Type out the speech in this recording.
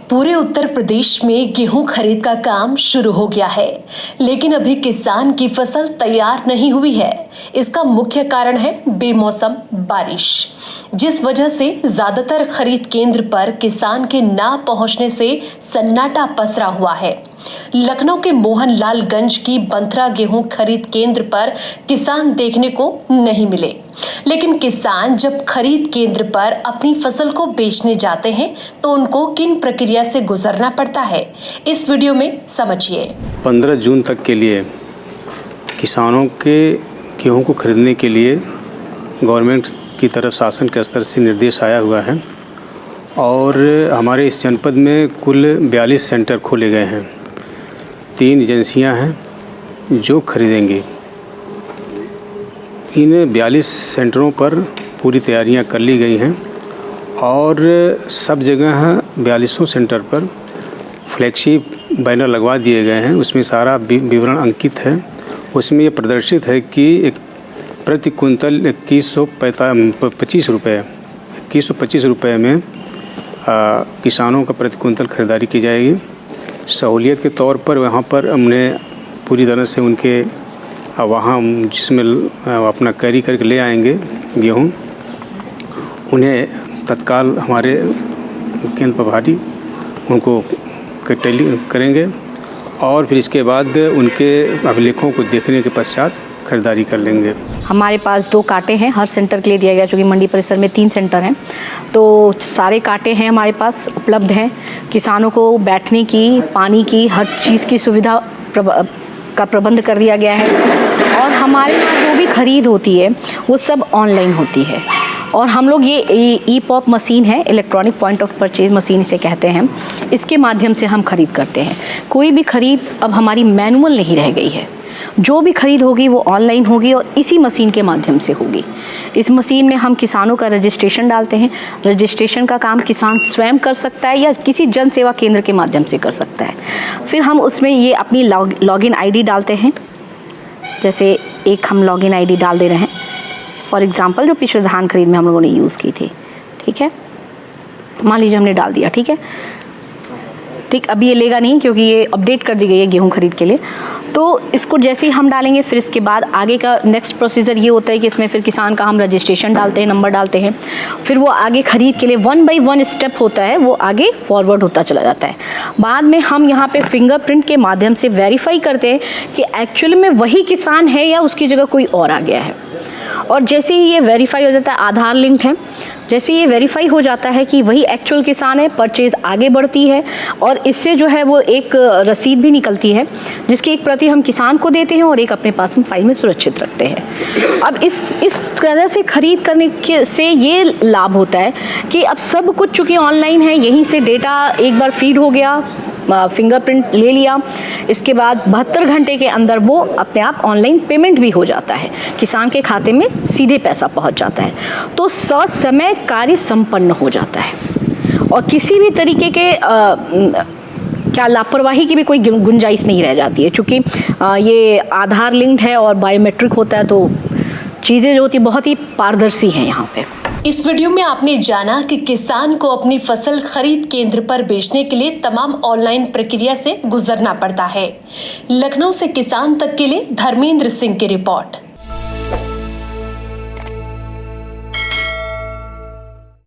पूरे उत्तर प्रदेश में गेहूं खरीद का काम शुरू हो गया है, लेकिन अभी किसान की फसल तैयार नहीं हुई है। इसका मुख्य कारण है बेमौसम बारिश, जिस वजह से ज्यादातर खरीद केंद्र पर किसान के ना पहुंचने से सन्नाटा पसरा हुआ है। लखनऊ के मोहनलालगंज की बंथरा गेहूं खरीद केंद्र पर किसान देखने को नहीं मिले, लेकिन किसान जब खरीद केंद्र पर अपनी फसल को बेचने जाते हैं तो उनको किन प्रक्रिया से गुजरना पड़ता है, इस वीडियो में समझिए। 15 जून तक के लिए किसानों के गेहूं को खरीदने के लिए गवर्नमेंट की तरफ शासन के स्तर से निर्देश आया हुआ है और हमारे इस जनपद में कुल 42 सेंटर खोले गए हैं। 3 एजेंसियां हैं जो खरीदेंगी। इन 42 सेंटरों पर पूरी तैयारियां कर ली गई हैं और सब जगह 42 सेंटर पर फ्लैगशिप बैनर लगवा दिए गए हैं। उसमें सारा विवरण अंकित है। उसमें ये प्रदर्शित है कि प्रति कुंतल 2125 रुपये में किसानों का प्रति कुंतल खरीदारी की जाएगी। सहूलियत के तौर पर वहाँ पर हमने पूरी तरह से उनके वहाँ जिसमें अपना कैरी करके ले आएंगे गेहूँ, उन्हें तत्काल हमारे केंद्र प्रभारी उनको टैली करेंगे और फिर इसके बाद उनके अभिलेखों को देखने के पश्चात खरीदारी कर लेंगे। हमारे पास 2 कांटे हैं, हर सेंटर के लिए दिया गया, चूँकि मंडी परिसर में 3 सेंटर हैं तो सारे कांटे हैं हमारे पास उपलब्ध हैं। किसानों को बैठने की, पानी की, हर चीज़ की सुविधा का प्रबंध कर दिया गया है और हमारे यहाँ जो भी खरीद होती है वो सब ऑनलाइन होती है और हम लोग ये ई-पॉप मशीन है, electronic point of purchase machine इसे कहते हैं, इसके माध्यम से हम खरीद करते हैं। कोई भी खरीद अब हमारी मैनुअल नहीं रह गई है। जो भी खरीद होगी वो ऑनलाइन होगी और इसी मशीन के माध्यम से होगी। इस मशीन में हम किसानों का रजिस्ट्रेशन डालते हैं। रजिस्ट्रेशन का काम किसान स्वयं कर सकता है या किसी जन सेवा केंद्र के माध्यम से कर सकता है। फिर हम उसमें ये अपनी लॉगिन आईडी डालते हैं। जैसे एक हम लॉगिन आईडी डाल दे रहे हैं, फॉर एग्जांपल जो पिछले धान खरीद में हम लोगों ने यूज़ की थी, ठीक है, मान लीजिए हमने डाल दिया, ठीक है, ठीक। अभी ये लेगा नहीं क्योंकि ये अपडेट कर दी गई है गेहूं खरीद के लिए। तो इसको जैसे ही हम डालेंगे फिर इसके बाद आगे का नेक्स्ट प्रोसीजर ये होता है कि इसमें फिर किसान का हम रजिस्ट्रेशन डालते हैं, नंबर डालते हैं, फिर वो आगे खरीद के लिए 1 बाय 1 स्टेप होता है, वो आगे फॉरवर्ड होता चला जाता है। बाद में हम यहाँ पे फिंगरप्रिंट के माध्यम से वेरीफाई करते हैं कि एक्चुअली में वही किसान है या उसकी जगह कोई और आ गया है। और जैसे ही ये वेरीफाई हो जाता है, आधार लिंक है, जैसे ये वेरीफाई हो जाता है कि वही एक्चुअल किसान है, परचेज आगे बढ़ती है और इससे जो है वो एक रसीद भी निकलती है जिसकी एक प्रति हम किसान को देते हैं और एक अपने पास हम फाइल में सुरक्षित रखते हैं। अब इस तरह से खरीद करने से ये लाभ होता है कि अब सब कुछ चूँकि ऑनलाइन है, यहीं से डेटा एक बार फीड हो गया, फिंगरप्रिंट ले लिया, इसके बाद 72 घंटे के अंदर वो अपने आप ऑनलाइन पेमेंट भी हो जाता है, किसान के खाते में सीधे पैसा पहुंच जाता है। तो ससमय कार्य संपन्न हो जाता है और किसी भी तरीके के क्या लापरवाही की भी कोई गुंजाइश नहीं रह जाती है। चूँकि ये आधार लिंक्ड है और बायोमेट्रिक होता है तो चीज़ें जो होती बहुत ही पारदर्शी हैं यहाँ पे। इस वीडियो में आपने जाना कि किसान को अपनी फसल खरीद केंद्र पर बेचने के लिए तमाम ऑनलाइन प्रक्रिया से गुजरना पड़ता है। लखनऊ से किसान तक के लिए धर्मेंद्र सिंह की रिपोर्ट।